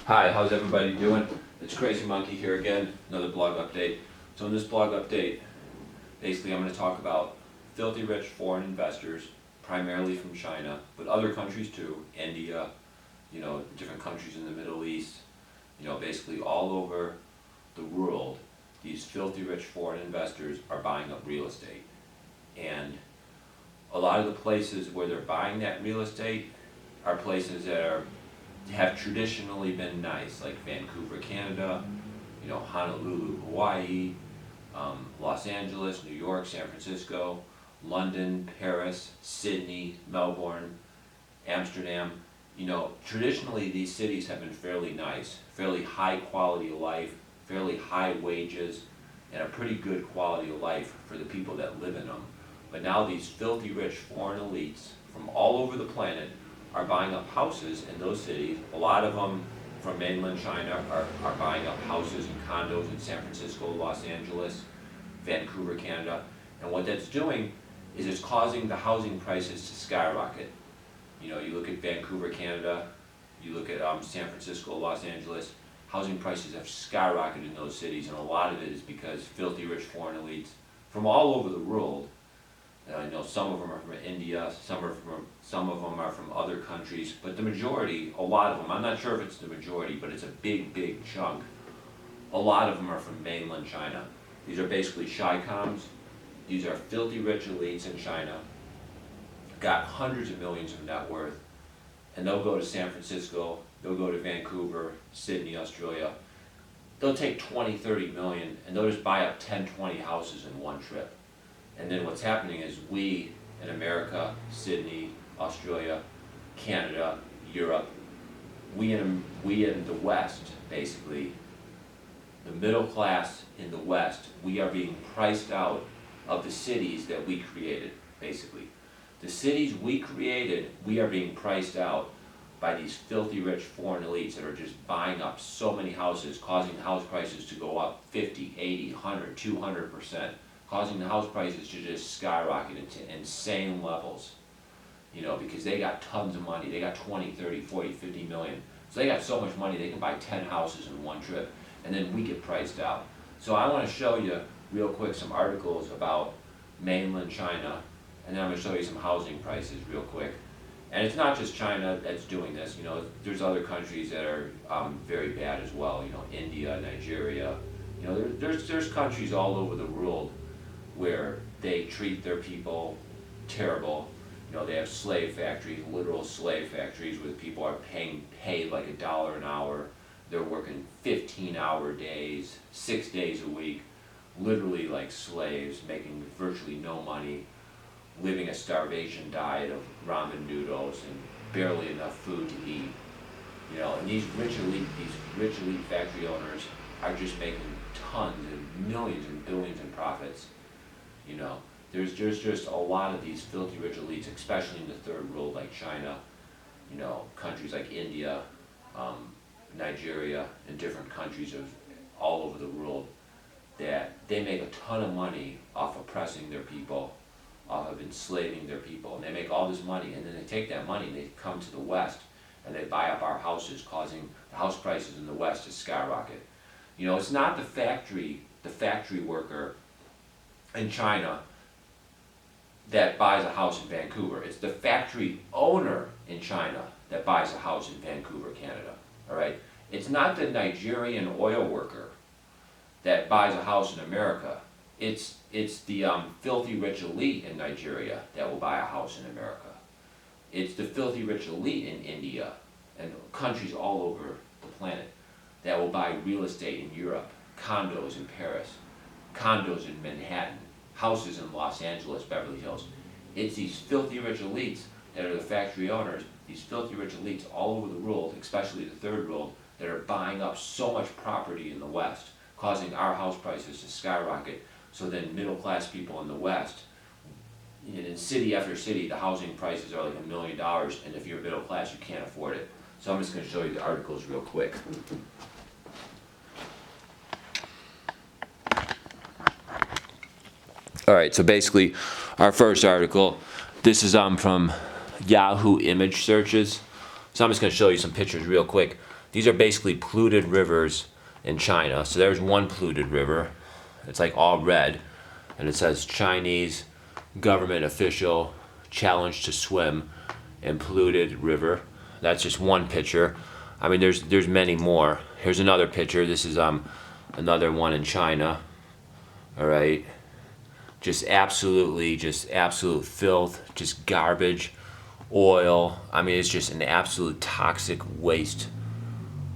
Hi, how's everybody doing? It's Crazy Monkey here again, another blog update. So in this blog update, basically I'm going to talk about filthy rich foreign investors, primarily from China, but other countries too, India, different countries in the Middle East, basically all over the world, these filthy rich foreign investors are buying up real estate. And a lot of the places where they're buying that real estate are places that have traditionally been nice, like Vancouver, Canada, Honolulu, Hawaii, Los Angeles, New York, San Francisco, London, Paris, Sydney, Melbourne, Amsterdam. Traditionally these cities have been fairly nice, fairly high quality of life, fairly high wages, and a pretty good quality of life for the people that live in them. But now these filthy rich foreign elites from all over the planet are buying up houses in those cities. A lot of them from mainland China are buying up houses and condos in San Francisco, Los Angeles, Vancouver, Canada. And what that's doing is it's causing the housing prices to skyrocket. You look at Vancouver, Canada, you look at San Francisco, Los Angeles, housing prices have skyrocketed in those cities, and a lot of it is because filthy rich foreign elites from all over the world. I know some of them are from India, some of them are from other countries, but the majority, a lot of them, I'm not sure if it's the majority, but it's a big chunk. A lot of them are from mainland China. These are basically Chi-Coms. These are filthy rich elites in China, got hundreds of millions of net worth, and they'll go to San Francisco, they'll go to Vancouver, Sydney, Australia. They'll take 20, 30 million, and they'll just buy up 10, 20 houses in one trip. And then what's happening is we in America, Sydney, Australia, Canada, Europe, we in the West, basically, the middle class in the West, we are being priced out of the cities that we created, basically. The cities we created, we are being priced out by these filthy rich foreign elites that are just buying up so many houses, causing house prices to go up 50, 80, 100, 200%. Causing the house prices to just skyrocket into insane levels, because they got tons of money. They got 20, 30, 40, 50 million. So they got so much money they can buy 10 houses in one trip, and then we get priced out. So I want to show you real quick some articles about mainland China, and then I'm going to show you some housing prices real quick. And it's not just China that's doing this, there's other countries that are very bad as well, India, Nigeria, there's countries all over the world where they treat their people terrible. They have slave factories, literal slave factories, where people are paid like $1 an hour. They're working 15-hour days, 6 days a week, literally like slaves, making virtually no money, living a starvation diet of ramen noodles and barely enough food to eat. And these rich elite factory owners are just making tons and millions and billions in profits. There's just a lot of these filthy rich elites, especially in the third world like China, countries like India, Nigeria, and different countries all over the world, that they make a ton of money off oppressing their people, off of enslaving their people, and they make all this money, and then they take that money and they come to the West and they buy up our houses, causing the house prices in the West to skyrocket. It's not the factory worker in China that buys a house in Vancouver. It's the factory owner in China that buys a house in Vancouver, Canada. All right? It's not the Nigerian oil worker that buys a house in America. It's the filthy rich elite in Nigeria that will buy a house in America. It's the filthy rich elite in India and countries all over the planet that will buy real estate in Europe, condos in Paris, condos in Manhattan, houses in Los Angeles, Beverly Hills. It's these filthy rich elites that are the factory owners, these filthy rich elites all over the world, especially the third world, that are buying up so much property in the West, causing our house prices to skyrocket. So then middle class people in the West, in city after city, the housing prices are like $1 million, and if you're middle class, you can't afford it. So I'm just going to show you the articles real quick. All right, so basically, our first article, this is from Yahoo image searches. So I'm just going to show you some pictures real quick. these are basically polluted rivers in China. So there's one polluted river. It's like all red, and it says Chinese government official challenged to swim in polluted river. That's just one picture. I mean, there's many more. Here's another picture. This is another one in China. All right, just absolute filth, just garbage, oil. I mean, it's just an absolute toxic waste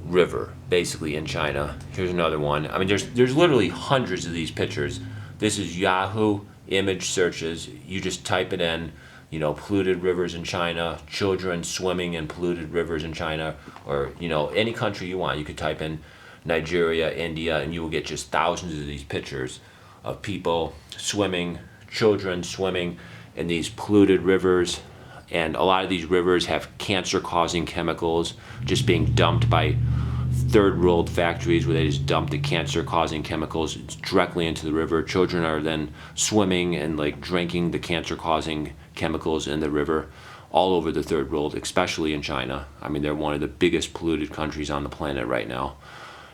river, basically, in China. Here's another one. I mean, there's literally hundreds of these pictures. This is Yahoo image searches. You just type it in, you know, polluted rivers in China, children swimming in polluted rivers in China, or, you know, any country you want. You could type in Nigeria, India, and you will get just thousands of these pictures of people swimming, children swimming in these polluted rivers. And a lot of these rivers have cancer-causing chemicals just being dumped by third world factories, where they just dump the cancer-causing chemicals directly into the river. Children are then swimming and like drinking the cancer-causing chemicals in the river all over the third world, especially in China. I mean, they're one of the biggest polluted countries on the planet right now.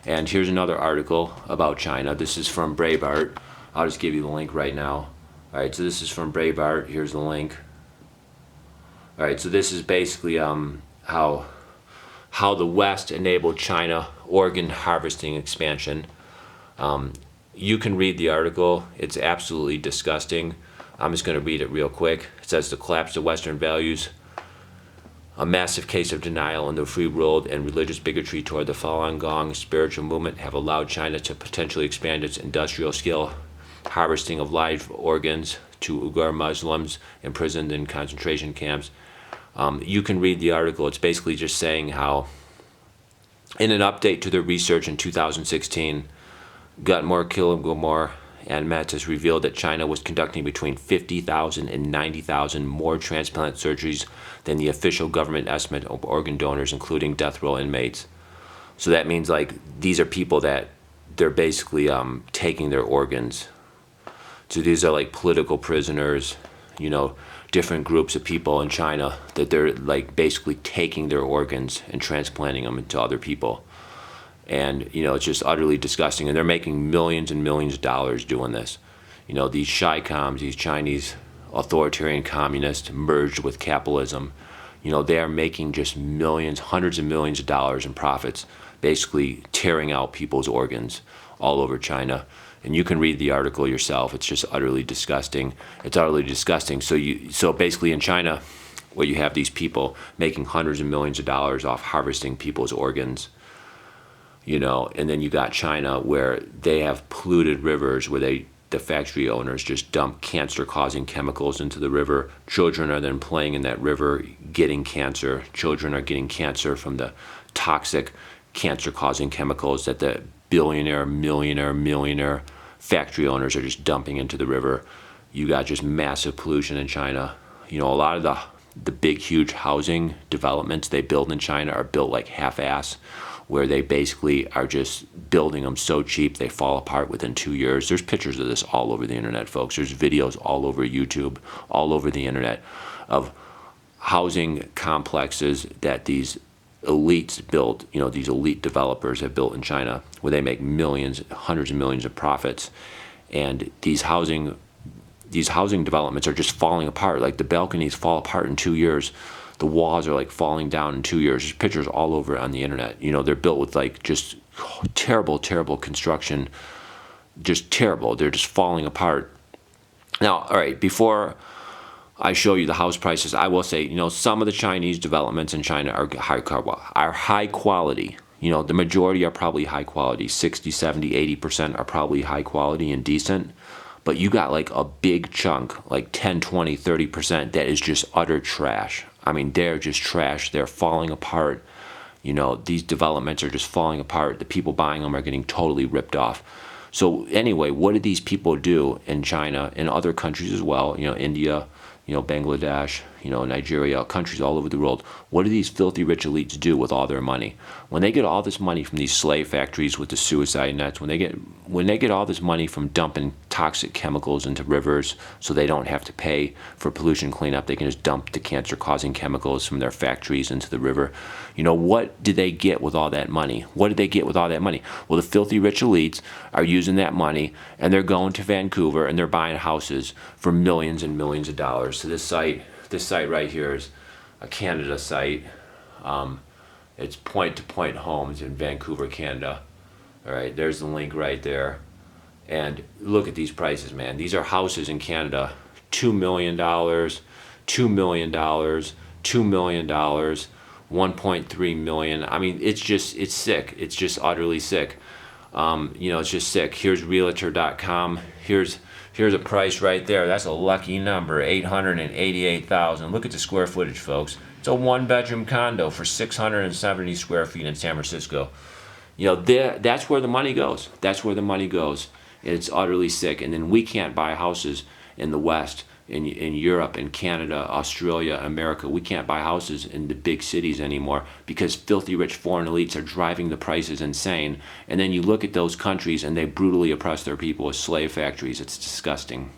And here's another article about China. This is from Breitbart. I'll just give you the link right now. All right, so this is from Breitbart. Here's the link. All right, so this is basically how the West enabled China organ harvesting expansion. You can read the article. It's absolutely disgusting. I'm just going to read it real quick. It says, the collapse of Western values, a massive case of denial in the free world, and religious bigotry toward the Falun Gong spiritual movement have allowed China to potentially expand its industrial scale harvesting of live organs to Uyghur Muslims imprisoned in concentration camps. You can read the article. It's basically just saying how, in an update to their research in 2016, Gutmore, Kilgore, and Mattis revealed that China was conducting between 50,000 and 90,000 more transplant surgeries than the official government estimate of organ donors, including death row inmates. So that means, like, these are people that they're basically taking their organs. So these are like political prisoners, you know, different groups of people in China that they're like basically taking their organs and transplanting them into other people. And, you know, it's just utterly disgusting. And they're making millions and millions of dollars doing this. You know, these Chi-Coms, these Chinese authoritarian communists merged with capitalism, you know, they are making just millions, hundreds of millions of dollars in profits, basically tearing out people's organs all over China. And you can read the article yourself. It's just utterly disgusting. It's utterly disgusting. So basically in China, where you have these people making hundreds of millions of dollars off harvesting people's organs, you know, and then you got China where they have polluted rivers where the factory owners just dump cancer-causing chemicals into the river. Children are then playing in that river, getting cancer. Children are getting cancer from the toxic cancer-causing chemicals that the millionaire factory owners are just dumping into the river. You got just massive pollution in China. You know, a lot of the big, huge housing developments they build in China are built like half-ass, where they basically are just building them so cheap they fall apart within 2 years. There's pictures of this all over the internet, folks. There's videos all over YouTube, all over the internet, of housing complexes that these elites built, you know, these elite developers have built in China, where they make millions, hundreds of millions of profits. And these housing developments are just falling apart. Like the balconies fall apart in 2 years. The walls are like falling down in 2 years. There's pictures all over on the internet. You know, they're built with like just terrible construction. Just terrible. They're just falling apart. Now, all right, before I show you the house prices, I will say, you know, some of the Chinese developments in China are high quality. You know, the majority are probably high quality. 60, 70, 80% are probably high quality and decent. But you got like a big chunk, like 10, 20, 30% that is just utter trash. I mean, they're just trash. They're falling apart. You know, these developments are just falling apart. The people buying them are getting totally ripped off. So anyway, what did these people do in China and other countries as well? You know, India, you know, Bangladesh, Nigeria, countries all over the world. What do these filthy rich elites do with all their money? When they get all this money from these slave factories with the suicide nets, when they get all this money from dumping toxic chemicals into rivers so they don't have to pay for pollution cleanup, they can just dump the cancer-causing chemicals from their factories into the river. What did they get with all that money? What did they get with all that money? Well, the filthy rich elites are using that money, and they're going to Vancouver and they're buying houses for millions and millions of dollars. So this site right here is a Canada site. It's Point to Point Homes in Vancouver, Canada. All right, there's the link right there. And look at these prices, man. These are houses in Canada. $2 million, $2 million, $2 million, $1.3 million. I mean, it's sick. It's just utterly sick. It's just sick. Here's Realtor.com. Here's a price right there. That's a lucky number, $888,000. Look at the square footage, folks. It's a one-bedroom condo for 670 square feet in San Francisco. That's where the money goes. That's where the money goes. It's utterly sick. And then we can't buy houses in the West, in Europe, in Canada, Australia, America. We can't buy houses in the big cities anymore because filthy rich foreign elites are driving the prices insane. And then you look at those countries and they brutally oppress their people with slave factories. It's disgusting.